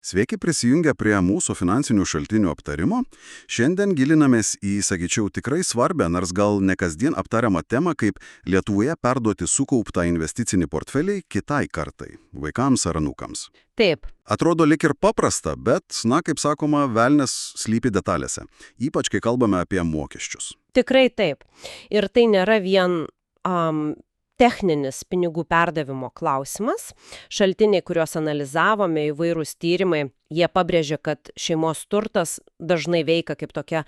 Sveiki prisijungę prie mūsų finansinių šaltinių aptarimo. Šiandien gilinamės į, sakyčiau, tikrai svarbią, nors gal ne kasdien aptariamą temą, kaip Lietuvoje perduoti sukauptą investicinį portfelį kitai kartai – vaikams ar anūkams. Taip. Atrodo lik ir paprasta, bet, kaip sakoma, velnias slypi detalėse, ypač kai kalbame apie mokesčius. Tikrai taip. Ir tai nėra vien techninis pinigų perdavimo klausimas. Šaltiniai, kuriuos analizavome, įvairūs tyrimai, jie pabrėžia, kad šeimos turtas dažnai veikia kaip tokia,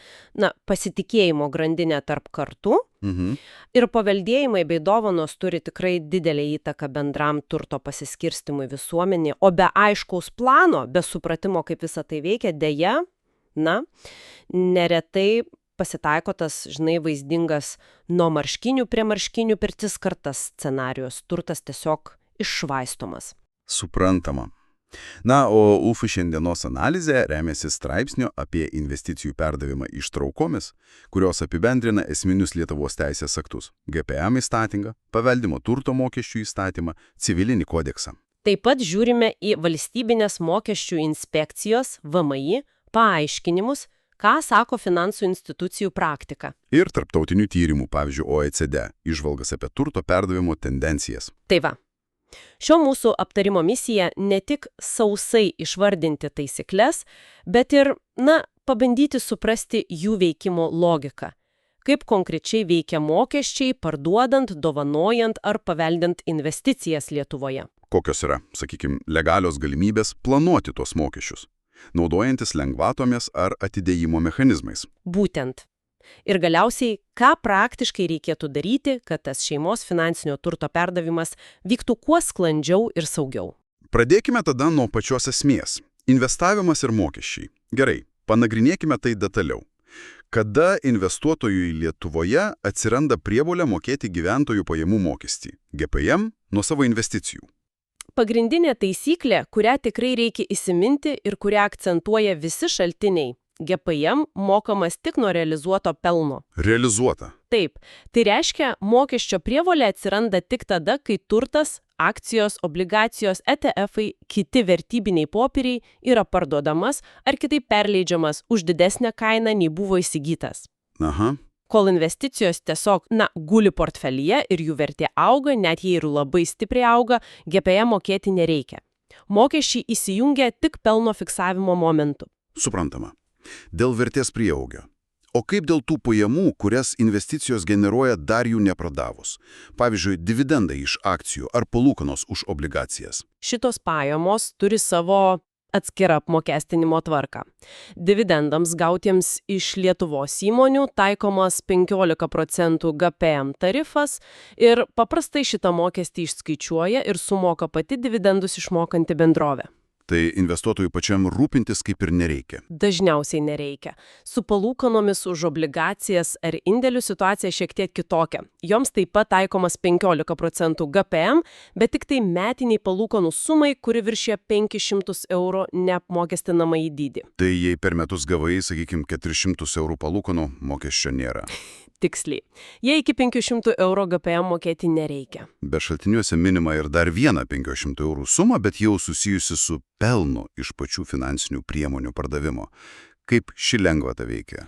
pasitikėjimo grandinė tarp kartų. Ir paveldėjimai bei dovanos turi tikrai didelę įtaką bendram turto pasiskirstimui visuomenėje, o be aiškaus plano, be supratimo, kaip visa tai veikia, deja, neretai pasitaiko tas, vaizdingas nuo marškinių prie marškinių pirtis kartas scenarijus. Turtas tiesiog iššvaistomas. Suprantama. O UFI šiandienos analizė remiasi straipsnio apie investicijų perdavimą ištraukomis, kurios apibendrina esminius Lietuvos teisės aktus – GPM įstatymą, paveldimo turto mokesčių įstatymą, civilinį kodeksą. Taip pat žiūrime į valstybinės mokesčių inspekcijos VMI paaiškinimus, ką sako finansų institucijų praktika. Ir tarptautinių tyrimų, pavyzdžiui, OECD, išvalgas apie turto perdavimo tendencijas. Tai va. Šio mūsų aptarimo misija ne tik sausai išvardinti taisyklės, bet ir, pabandyti suprasti jų veikimo logiką. Kaip konkrečiai veikia mokesčiai, parduodant, dovanojant ar paveldint investicijas Lietuvoje. Kokios yra, legalios galimybės planuoti tuos mokesčius, naudojantis lengvatomis ar atidėjimo mechanizmais. Būtent. Ir galiausiai, ką praktiškai reikėtų daryti, kad tas šeimos finansinio turto perdavimas vyktų kuo sklandžiau ir saugiau. Pradėkime tada nuo pačios esmės. Investavimas ir mokesčiai. Gerai, panagrinėkime tai detaliau. Kada investuotojui Lietuvoje atsiranda prievolė mokėti gyventojų pajamų mokestį, GPM, nuo savo investicijų? Pagrindinė taisyklė, kurią tikrai reikia įsiminti ir kurią akcentuoja visi šaltiniai. GPM mokamas tik nuo realizuoto pelno. Realizuota. Taip. Tai reiškia, mokesčio prievolė atsiranda tik tada, kai turtas, akcijos, obligacijos, ETF-ai, kiti vertybiniai popieriai yra parduodamas ar kitaip perleidžiamas už didesnę kainą nei buvo įsigytas. Aha. Kol investicijos tiesiog, guli portfelyje ir jų vertė auga, net jei ir labai stipriai auga, GPM mokėti nereikia. Mokesčiai įsijungia tik pelno fiksavimo momentu. Suprantama. Dėl vertės prieaugio. O kaip dėl tų pajamų, kurias investicijos generuoja dar jų nepradavus? Pavyzdžiui, dividendai iš akcijų ar palūkanos už obligacijas? Šitos pajamos turi savo atskirą apmokestinimo tvarką. Dividendams gautiems iš Lietuvos įmonių taikomas 15% GPM tarifas ir paprastai šitą mokestį išskaičiuoja ir sumoka pati dividendus išmokanti bendrovė. Tai investuotojų pačiam rūpintis kaip ir nereikia. Dažniausiai nereikia. Su palūkanomis už obligacijas ar indėlių situacija šiek tiek kitokia. Joms taip pat taikomas 15% GPM, bet tik tai metiniai palūkanų sumai, kuri viršė 500 € neapmokestinamą į dydį. Tai jei per metus gavai, 400 € palūkanų, mokesčio nėra. Tiksliai. Jei iki 500 € GPM mokėti nereikia. Bet šaltiniuose minima ir dar vieną 500 € sumą, bet jau susijusi su pelnu iš pačių finansinių priemonių pardavimo. Kaip ši lengvata veikia?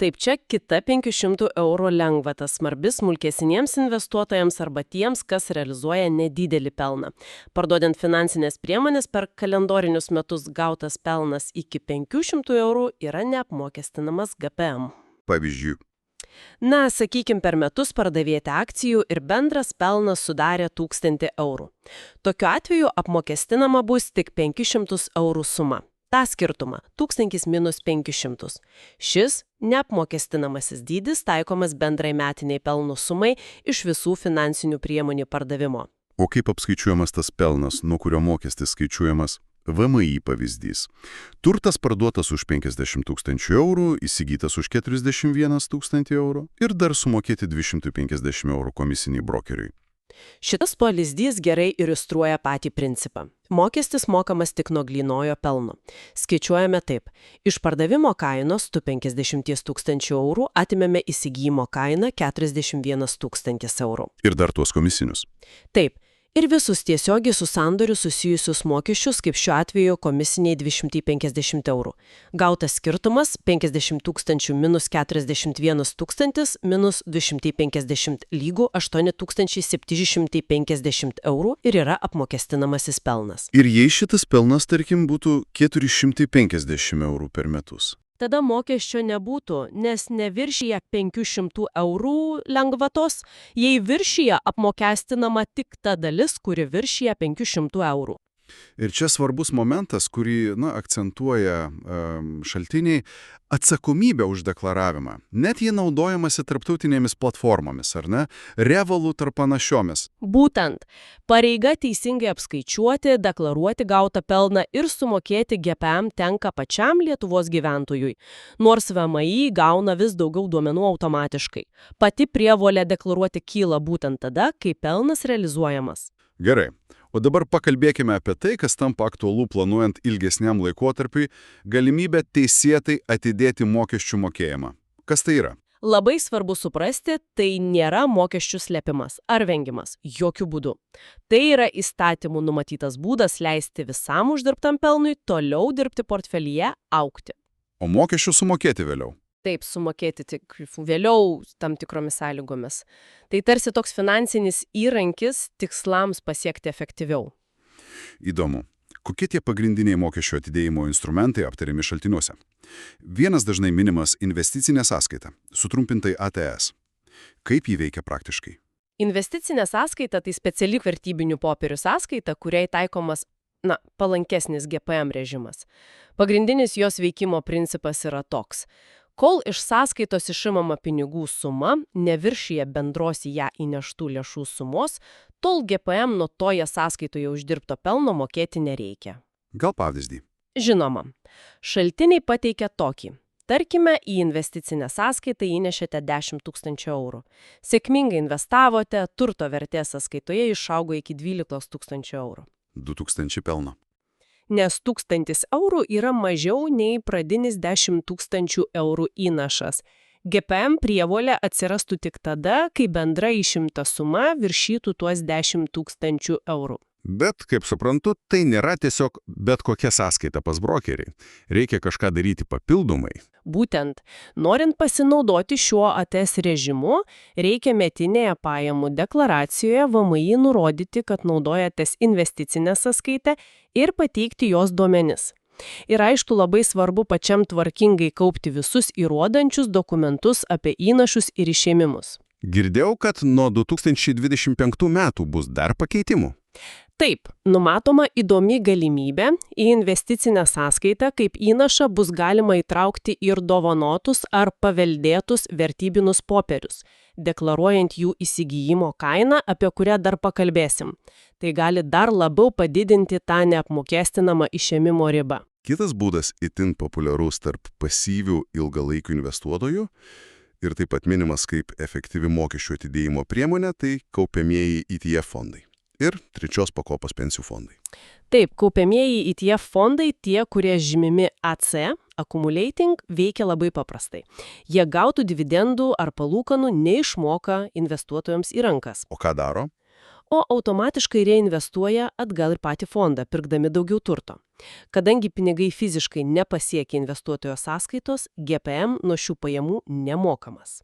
Taip, čia kita 500 € lengvata svarbi smulkesniems investuotojams arba tiems, kas realizuoja nedidelį pelną. Parduodant finansinės priemonės per kalendorinius metus gautas pelnas iki 500 € yra neapmokestinamas GPM. Pavyzdžiui. Sakykim, per metus pardavėti akcijų ir bendras pelnas sudarė 1000 €. Tokiu atveju apmokestinama bus tik 500 € suma. Ta skirtumą – 1000 minus 500. Šis neapmokestinamasis dydis taikomas bendrai metiniai pelno sumai iš visų finansinių priemonių pardavimo. O kaip apskaičiuojamas tas pelnas, nuo kurio mokestis skaičiuojamas? VMI pavyzdys. Turtas parduotas už 50 000 €, įsigytas už 41 000 € ir dar sumokėti 250 € komisiniai brokeriui. Šitas pavyzdys gerai iliustruoja patį principą. Mokestis mokamas tik nuo grynojo pelno. Skaičiuojame taip. Iš pardavimo kainos 150 000 € atimėme įsigyjimo kainą 41 000 €. Ir dar tuos komisinius. Taip. Ir visus tiesiogiai su sandoriu susijusius mokesčius, kaip šiuo atveju komisiniai 250 eurų. Gautas skirtumas 50 tūkstančių minus 41 tūkstantis minus 250 lygų 8750 eurų ir yra apmokestinamasis pelnas. Ir jei šitas pelnas, tarkim, būtų 450 eurų per metus? Tada mokesčio nebūtų, nes neviršyje 500 eurų lengvatos, jei viršyje apmokestinama tik ta dalis, kuri viršyje 500 eurų. Ir čia svarbus momentas, kurį akcentuoja šaltiniai – atsakomybė už deklaravimą. Net jei naudojamasi tarptautinėmis platformomis, ar ne, Revolut ar panašiomis. Būtent, pareiga teisingai apskaičiuoti, deklaruoti gautą pelną ir sumokėti GPM tenka pačiam Lietuvos gyventojui, nors VMI gauna vis daugiau duomenų automatiškai. Pati prievolė deklaruoti kyla būtent tada, kai pelnas realizuojamas. Gerai. O dabar pakalbėkime apie tai, kas tampa aktualu planuojant ilgesniam laikotarpiui – galimybę teisėtai atidėti mokesčių mokėjimą. Kas tai yra? Labai svarbu suprasti, tai nėra mokesčių slėpimas ar vengimas, jokių būdų. Tai yra įstatymų numatytas būdas leisti visam uždirbtam pelnui toliau dirbti portfelyje, augti. O mokesčių sumokėti vėliau? Taip, sumokėti tik vėliau tam tikromis sąlygomis. Tai tarsi toks finansinis įrankis tikslams pasiekti efektyviau. Įdomu. Kokie tie pagrindiniai mokesčio atidėjimo instrumentai aptariami šaltiniuose? Vienas dažnai minimas investicinė sąskaita, sutrumpintai ATS. Kaip jį veikia praktiškai? Investicinė sąskaita tai speciali vertybinių popierių sąskaita, kuriai taikomas palankesnis GPM režimas. Pagrindinis jos veikimo principas yra toks. Kol iš sąskaitos išimama pinigų suma neviršyje bendros į ją įneštų lėšų sumos, tol GPM nuo toje sąskaitoje uždirbto pelno mokėti nereikia. Gal pavyzdį? Žinoma. Šaltiniai pateikia tokį. Tarkime, į investicinę sąskaitą įnešėte 10 000 eurų. Sėkmingai investavote, turto vertė sąskaitoje išaugo iki 12 000 eurų. 2000 pelno. Nes 1000 eurų yra mažiau nei pradinis 10 000 eurų įnašas. GPM prievolė atsirastų tik tada, kai bendra išimta suma viršytų tuos 10 000 eurų. Bet, kaip suprantu, tai nėra tiesiog bet kokia sąskaita pas brokerį. Reikia kažką daryti papildomai. Būtent, norint pasinaudoti šiuo ATS režimu, reikia metinėje pajamų deklaracijoje VMI nurodyti, kad naudojatės investicinę sąskaitą ir pateikti jos duomenis. Ir aišku, labai svarbu pačiam tvarkingai kaupti visus įrodančius dokumentus apie įnašus ir išėmimus. Girdėjau, kad nuo 2025 metų bus dar pakeitimų. Taip, numatoma įdomi galimybė į investicinę sąskaitą kaip įnašą bus galima įtraukti ir dovanotus ar paveldėtus vertybinius popierius, deklaruojant jų įsigijimo kainą, apie kurią dar pakalbėsim. Tai gali dar labiau padidinti tą neapmokestinamą išėmimo ribą. Kitas būdas itin populiarus tarp pasyvių ilgalaikių investuotojų ir taip pat minimas kaip efektyvi mokesčių atidėjimo priemonė, tai kaupiamieji ETF fondai. Ir trečios pakopos pensijų fondai. Taip, kaupiamieji ETF fondai, tie, kurie žymimi AC, accumulating, veikia labai paprastai. Jie gautų dividendų ar palūkanų neišmoka investuotojams į rankas. O ką daro? O automatiškai reinvestuoja atgal ir patį fondą, pirkdami daugiau turto. Kadangi pinigai fiziškai nepasiekia investuotojo sąskaitos, GPM nuo šių pajamų nemokamas.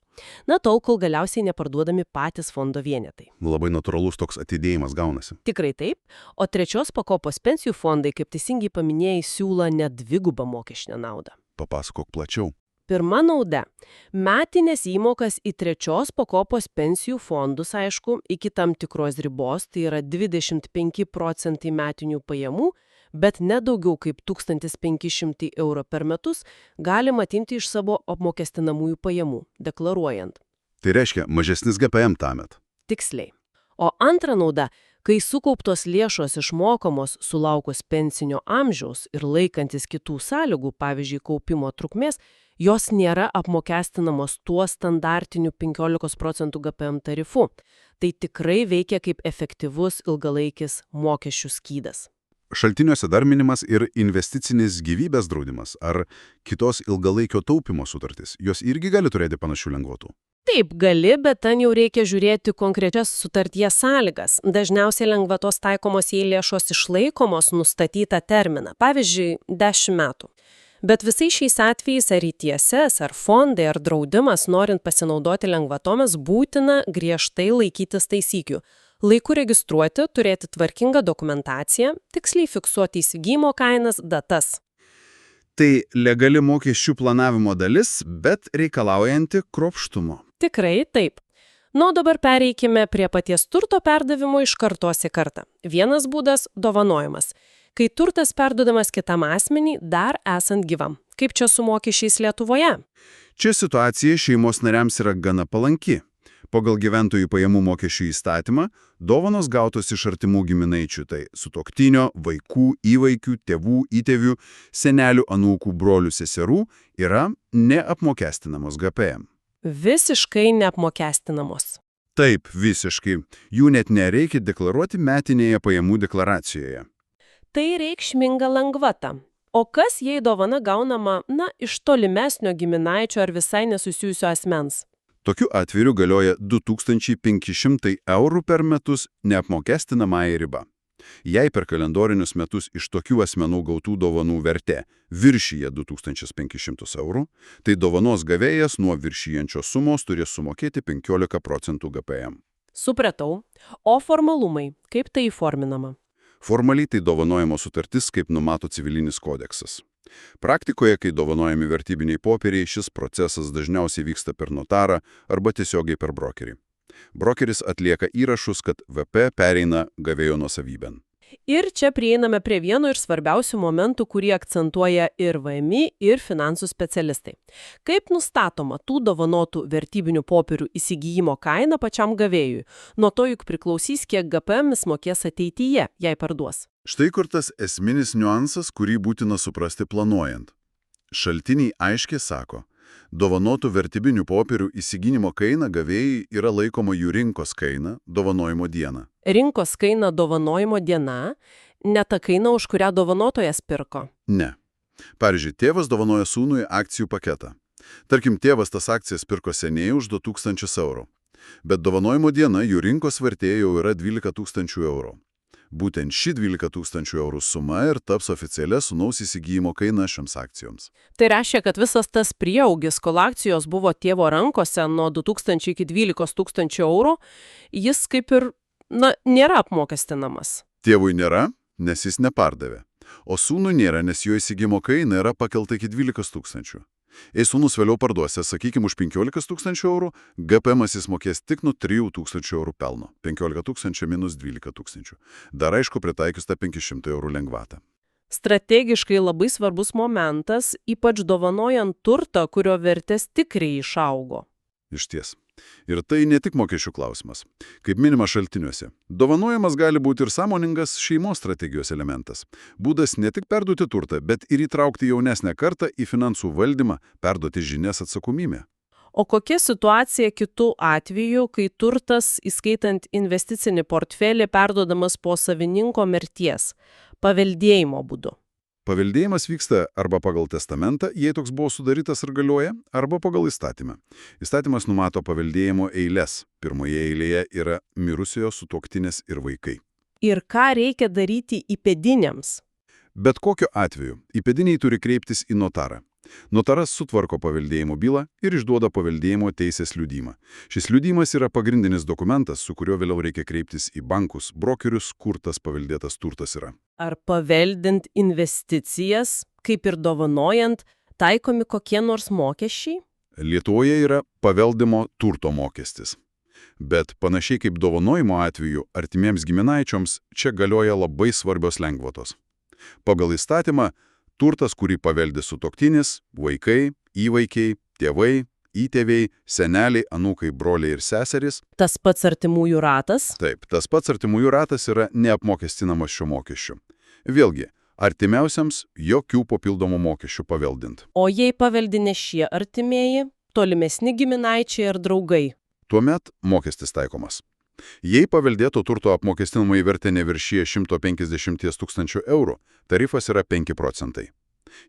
Tol, kol galiausiai neparduodami patys fondo vienetai. Labai natūralus toks atidėjimas gaunasi. Tikrai taip, o trečios pakopos pensijų fondai, kaip teisingai paminėjai, siūlo net dvigubą mokestinę naudą. Papasakok plačiau. Pirma nauda – metinės įmokas į trečios pakopos pensijų fondus, aišku, iki tam tikros ribos, tai yra 25% metinių pajamų, bet nedaugiau kaip 1500 eurų per metus galima atimti iš savo apmokestinamųjų pajamų, deklaruojant. Tai reiškia mažesnis GPM tamet. Tiksliai. O antra nauda – kai sukauptos lėšos išmokamos sulaukus pensinio amžiaus ir laikantis kitų sąlygų, pavyzdžiui, kaupimo trukmės, jos nėra apmokestinamos tuo standartiniu 15% GPM tarifu. Tai tikrai veikia kaip efektyvus ilgalaikis mokesčių skydas. Šaltiniuose dar minimas ir investicinis gyvybės draudimas ar kitos ilgalaikio taupimo sutartys. Jos irgi gali turėti panašių lengvatų. Taip, gali, bet ten jau reikia žiūrėti konkrečias sutarties sąlygas. Dažniausiai lengvatos taikomos, jei lėšos išlaikomos nustatytą terminą, pavyzdžiui, 10 metų. Bet visais šiais atvejais ar ITSS, ar fondai, ar draudimas, norint pasinaudoti lengvatomis, būtina griežtai laikytis taisyklių. Laiku registruoti, turėti tvarkingą dokumentaciją, tiksliai fiksuoti įsigijimo kainas, datas. Tai legali mokesčių planavimo dalis, bet reikalaujanti kruopštumo. Tikrai taip. O dabar pereikime prie paties turto perdavimo iš kartos į kartą. Vienas būdas – dovanojimas. Kai turtas perduodamas kitam asmeniui, dar esant gyvam. Kaip čia su mokesčiais Lietuvoje? Čia situacija šeimos nariams yra gana palanki. Pagal gyventojų pajamų mokesčių įstatymą, dovanos gautos iš artimų giminaičių, tai sutuoktinio, vaikų, įvaikių, tėvų, įtėvių, senelių, anūkų, brolių, seserų, yra neapmokestinamos GPM. Visiškai neapmokestinamos. Taip, visiškai. Jų net nereikia deklaruoti metinėje pajamų deklaracijoje. Tai reikšminga lengvata. O kas, jei dovana gaunama, iš tolimesnio giminaičio ar visai nesusijusio asmens? Tokiu atveju galioja 2500 eurų per metus neapmokestinamąją ribą. Jei per kalendorinius metus iš tokių asmenų gautų dovanų vertė viršyje 2500 eurų, tai dovanos gavėjas nuo viršijančios sumos turės sumokėti 15% GPM. Supratau. O formalumai, kaip tai įforminama? Formaliai tai dovanojimo sutartis, kaip numato civilinis kodeksas. Praktikoje, kai dovanojami vertybiniai popieriai, šis procesas dažniausiai vyksta per notarą arba tiesiogiai per brokerį. Brokeris atlieka įrašus, kad VP pereina gavėjo nuosavybėn. Ir čia prieiname prie vieno iš svarbiausių momentų, kurį akcentuoja ir VMI, ir finansų specialistai. Kaip nustatoma tų dovanotų vertybinių popierių įsigijimo kaina pačiam gavėjui? Nuo to juk priklausys, kiek GPM jis mokės ateityje, jei parduos. Štai kur tas esminis niuansas, kurį būtina suprasti planuojant. Šaltiniai aiškiai sako, dovanotų vertybinių popierių įsiginimo kaina gavėjai yra laikoma jų rinkos kaina dovanojimo dieną. Rinkos kaina dovanojimo diena, ne ta kaina, už kurią dovanotojas pirko. Ne. Pavyzdžiui, tėvas dovanoja sūnui akcijų paketą. Tarkim, tėvas tas akcijas pirko seniai už 2000 eurų. Bet dovanojimo diena jų rinkos vertė jau yra 12 000 eurų. Būtent ši 12 000 eurų suma ir taps oficialia sūnaus įsigijimo kaina šioms akcijoms. Tai reiškia, kad visas tas prieaugis, kol akcijos buvo tėvo rankose nuo 2000 iki 12 000 eurų, jis kaip ir, nėra apmokestinamas. Tėvui nėra, nes jis nepardavė. O sūnui nėra, nes jo įsigijimo kaina yra pakelta iki 12 000. Jei sūnus vėliau parduosė, sakykime, už 15 000 eurų, GPM jis mokės tik nuo 3 000 eurų pelno. 15 000 minus 12 000. Dar aišku, pritaikius tą 500 eurų lengvatą. Strategiškai labai svarbus momentas, ypač dovanojant turtą, kurio vertės tikrai išaugo. Išties. Ir tai ne tik mokesčių klausimas. Kaip minima šaltiniuose, dovanojimas gali būti ir sąmoningas šeimos strategijos elementas. Būdas ne tik perduoti turtą, bet ir įtraukti jaunesnę kartą į finansų valdymą, perduoti žinias atsakomybę. O kokia situacija kitų atveju, kai turtas, įskaitant investicinį portfelį, perduodamas po savininko mirties, paveldėjimo būdu? Paveldėjimas vyksta arba pagal testamentą, jei toks buvo sudarytas ir galioja, arba pagal įstatymą. Įstatymas numato paveldėjimo eiles. Pirmoje eilėje yra mirusiojo sutuoktinės ir vaikai. Ir ką reikia daryti įpėdiniams? Bet kokiu atveju įpėdiniai turi kreiptis į notarą. Notaras sutvarko paveldėjimo bylą ir išduoda paveldėjimo teisės liudijimą. Šis liudijimas yra pagrindinis dokumentas, su kuriuo vėliau reikia kreiptis į bankus, brokerius, kur tas paveldėtas turtas yra. Ar paveldint investicijas, kaip ir dovanojant, taikomi kokie nors mokesčiai? Lietuvoje yra paveldimo turto mokestis. Bet panašiai kaip dovanojimo atveju artimiems giminaičioms čia galioja labai svarbios lengvatos. Pagal įstatymą, turtas, kurį paveldė sutuoktinis, vaikai, įvaikiai, tėvai, įtėviai, seneliai, anūkai, broliai ir seserys. Tas pats artimųjų ratas? Taip, tas pats artimųjų ratas yra neapmokestinamas šio mokesčiu. Vėlgi, artimiausiams jokių papildomų mokesčių paveldint. O jei paveldi ne šie artimieji, tolimesni giminaičiai ar draugai? Tuomet mokestis taikomas. Jei paveldėto turto apmokestinamoji vertė neviršyje 150 000 eurų, tarifas yra 5%.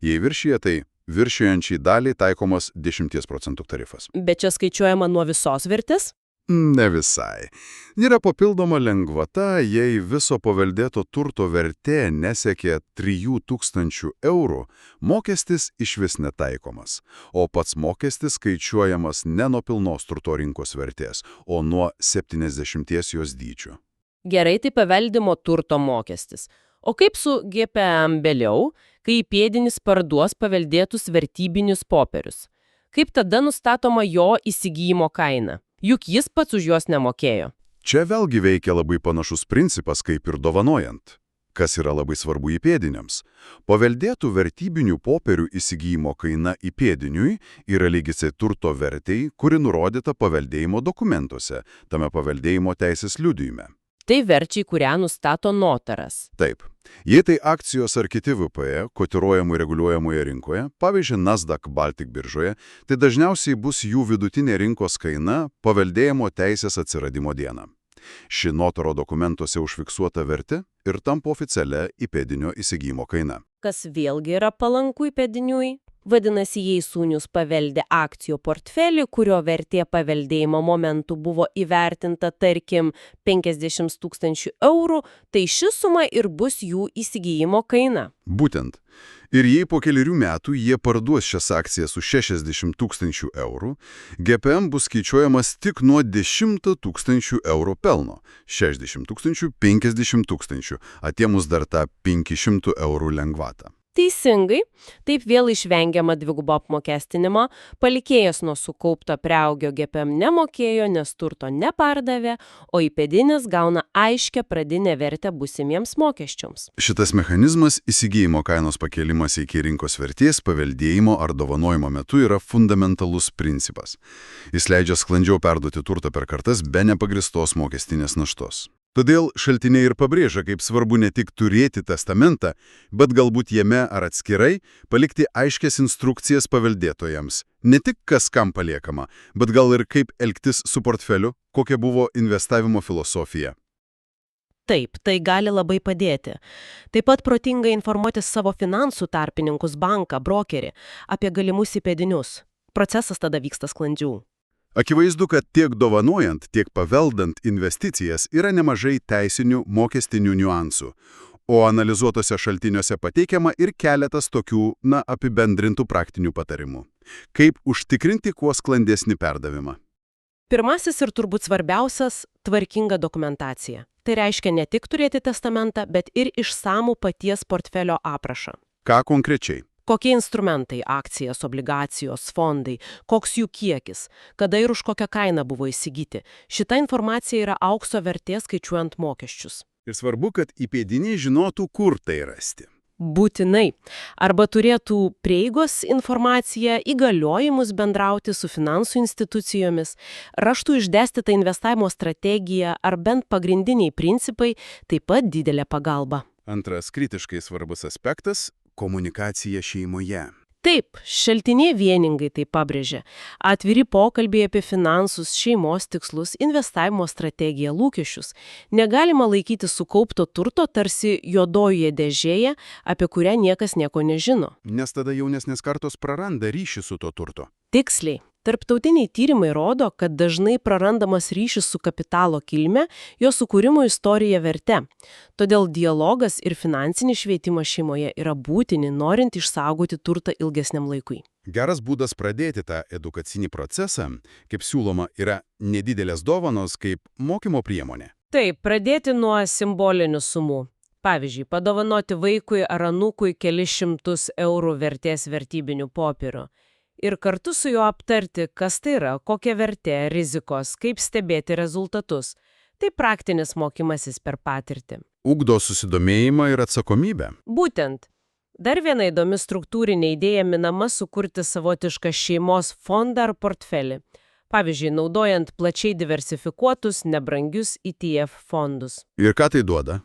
Jei viršyje, tai viršijančiai daliai taikomas 10 procentų tarifas. Bet čia skaičiuojama nuo visos vertės? Ne visai. Yra papildoma lengvata, jei viso paveldėto turto vertė nesiekė 3000 eurų, mokestis išvis netaikomas, o pats mokestis skaičiuojamas ne nuo pilnos turto rinkos vertės, o nuo 70 jos dydžio. Gerai, tai paveldimo turto mokestis. O kaip su GPM vėliau, kai įpėdinis parduos paveldėtus vertybinius popierius? Kaip tada nustatoma jo įsigijimo kaina? Juk jis pats už juos nemokėjo. Čia vėlgi veikia labai panašus principas kaip ir dovanojant. Kas yra labai svarbu įpėdiniams? Paveldėtų vertybinių popierių įsigijimo kaina įpėdiniui yra lygiai turto vertei, kuri nurodyta paveldėjimo dokumentuose, tame paveldėjimo teisės liudijime. Tai verčiai, kurią nustato notaras. Taip. Jei tai akcijos ar kiti VPE, kotiruojamų reguliuojamoje rinkoje, pavyzdžiui, Nasdaq Baltic biržoje, tai dažniausiai bus jų vidutinė rinkos kaina paveldėjimo teisės atsiradimo dieną. Ši notaro dokumentuose užfiksuota vertė ir tampa oficialia įpėdinio įsigijimo kaina. Kas vėlgi yra palanku įpėdiniui? Vadinasi, jei sūnus paveldė akcijų portfelį, kurio vertė paveldėjimo momentu buvo įvertinta, tarkim, 50 000 eurų, tai ši suma ir bus jų įsigijimo kaina. Būtent. Ir jei po keliarių metų jie parduos šias akcijas už 60 000 eurų, GPM bus skaičiuojamas tik nuo 10 000 eurų pelno – 60 000, 50 000, atėmus dar tą 500 eurų lengvatą. Teisingai, taip vėl išvengiama dvigubo apmokestinimo, palikėjas nuo sukaupto prieaugio GPM nemokėjo, nes turto nepardavė, o įpėdinis gauna aiškę pradinę vertę būsimiems mokesčiams. Šitas mechanizmas įsigijimo kainos pakėlimas iki rinkos vertės paveldėjimo ar dovanojimo metu yra fundamentalus principas. Jis leidžia sklandžiau perduoti turtą per kartas be nepagristos mokestinės naštos. Todėl šaltiniai ir pabrėžia, kaip svarbu ne tik turėti testamentą, bet galbūt jame ar atskirai palikti aiškias instrukcijas paveldėtojams. Ne tik kas kam paliekama, bet gal ir kaip elgtis su portfeliu, kokia buvo investavimo filosofija. Taip, tai gali labai padėti. Taip pat protingai informuoti savo finansų tarpininkus, banką, brokerį apie galimus įpėdinius. Procesas tada vyksta sklandžiau. Akivaizdu, kad tiek dovanojant, tiek paveldant investicijas yra nemažai teisinių mokestinių niuansų, o analizuotose šaltiniuose pateikiama ir keletas tokių, apibendrintų praktinių patarimų. Kaip užtikrinti kuo sklandesnį perdavimą? Pirmasis ir turbūt svarbiausias – tvarkinga dokumentacija. Tai reiškia ne tik turėti testamentą, bet ir išsamų paties portfelio aprašą. Ką konkrečiai? Kokie instrumentai – akcijas, obligacijos, fondai, koks jų kiekis, kada ir už kokią kainą buvo įsigyti. Šita informacija yra aukso vertės skaičiuojant mokesčius. Ir svarbu, kad įpėdiniai žinotų, kur tai rasti. Būtinai. Arba turėtų prieigos informaciją, įgaliojimus bendrauti su finansų institucijomis, raštų išdėstytą investavimo strategiją ar bent pagrindiniai principai, taip pat didelė pagalba. Antras kritiškai svarbus aspektas – komunikacija šeimoje. Taip, šaltiniai vieningai tai pabrėžia. Atviri pokalbiai apie finansus, šeimos tikslus, investavimo strategiją, lūkesčius. Negalima laikyti sukaupto turto tarsi juodojoje dėžėje, apie kurią niekas nieko nežino. Nes tada jaunesnės kartos praranda ryšį su to turto. Tiksliai. Tarptautiniai tyrimai rodo, kad dažnai prarandamas ryšys su kapitalo kilme, jo sukūrimo istorija verte. Todėl dialogas ir finansinis švietimas šeimoje yra būtini, norint išsaugoti turtą ilgesniam laikui. Geras būdas pradėti tą edukacinį procesą, kaip siūloma, yra nedidelės dovanos kaip mokymo priemonė. Taip, pradėti nuo simbolinių sumų. Pavyzdžiui, padovanoti vaikui ar anūkui kelis šimtus eurų vertės vertybinių popierių. Ir kartu su juo aptarti, kas tai yra, kokia vertė, rizikos, kaip stebėti rezultatus. Tai praktinis mokymasis per patirtį. Ugdo susidomėjimą ir atsakomybę. Būtent. Dar viena įdomi struktūrinė idėja minama sukurti savotišką šeimos fondą ar portfelį. Pavyzdžiui, naudojant plačiai diversifikuotus, nebrangius ETF fondus. Ir ką tai duoda?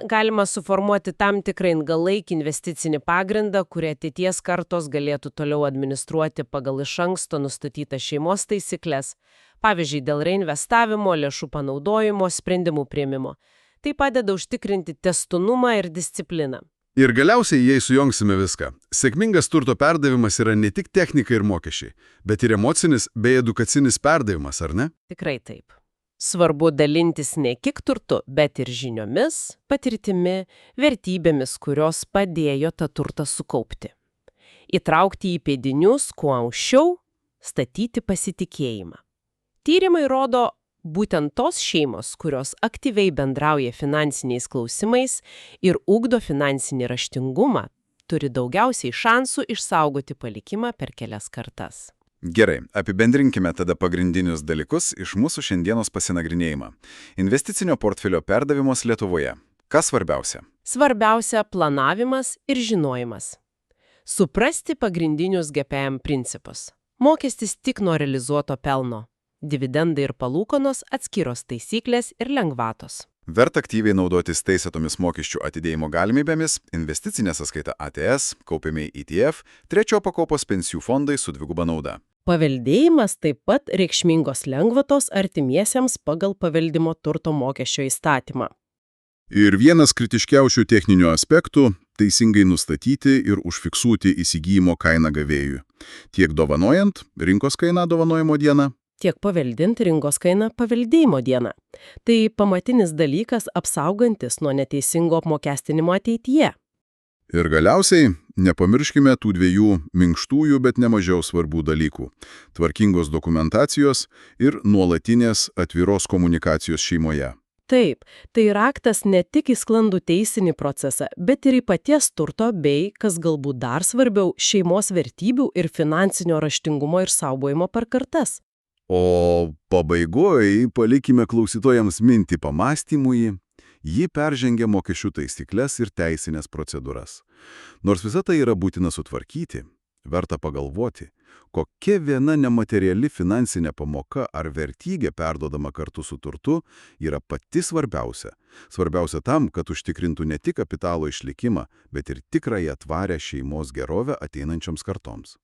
Galima suformuoti tam tikrą ilgalaikį investicinį pagrindą, kurį ateities kartos galėtų toliau administruoti pagal iš anksto nustatytas šeimos taisyklės, pavyzdžiui, dėl reinvestavimo, lėšų panaudojimo, sprendimų priėmimo. Tai padeda užtikrinti tęstinumą ir discipliną. Ir galiausiai, jei sujungsime viską, sėkmingas turto perdavimas yra ne tik technika ir mokesčiai, bet ir emocinis bei edukacinis perdavimas, ar ne? Tikrai taip. Svarbu dalintis ne tik turtu, bet ir žiniomis, patirtimi, vertybėmis, kurios padėjo tą turtą sukaupti. Įtraukti į pėdinius kuo anksčiau, statyti pasitikėjimą. Tyrimai rodo, būtent tos šeimos, kurios aktyviai bendrauja finansiniais klausimais ir ugdo finansinį raštingumą, turi daugiausiai šansų išsaugoti palikimą per kelias kartas. Gerai, apibendrinkime tada pagrindinius dalykus iš mūsų šiandienos pasinagrinėjimą. Investicinio portfelio perdavimas Lietuvoje. Kas svarbiausia? Svarbiausia – planavimas ir žinojimas. Suprasti pagrindinius GPM principus. Mokestis tik nuo realizuoto pelno. Dividendai ir palūkanos atskiros taisyklės ir lengvatos. Verta aktyviai naudotis teisėtomis mokesčių atidėjimo galimybėmis, investicinė sąskaita ATS, kaupiami ETF, trečio pakopos pensijų fondai su dviguba nauda. Paveldėjimas taip pat reikšmingos lengvatos artimiesiems pagal paveldimo turto mokesčio įstatymą. Ir vienas kritiškiausių techninių aspektų – teisingai nustatyti ir užfiksuoti įsigijimo kainą gavėjui. Tiek dovanojant, rinkos kaina dovanojimo dieną, tiek paveldint rinkos kainą paveldėjimo dieną. Tai pamatinis dalykas apsaugantis nuo neteisingo apmokestinimo ateityje. Ir galiausiai nepamirškime tų dviejų minkštųjų, bet nemažiau svarbių dalykų – tvarkingos dokumentacijos ir nuolatinės atviros komunikacijos šeimoje. Taip, tai raktas ne tik į sklandų teisinį procesą, bet ir į paties turto bei, kas galbūt dar svarbiau, šeimos vertybių ir finansinio raštingumo ir saugojimo per kartas. O pabaigoje palikime klausytojams mintį pamastymui, ji peržengia mokesčių taisyklės ir teisinės procedūras. Nors visa tai yra būtina sutvarkyti, verta pagalvoti, kokia viena nemateriali finansinė pamoka ar vertybė perduodama kartu su turtu yra pati svarbiausia. Svarbiausia tam, kad užtikrintų ne tik kapitalo išlikimą, bet ir tikrąją tvarią šeimos gerovę ateinančioms kartoms.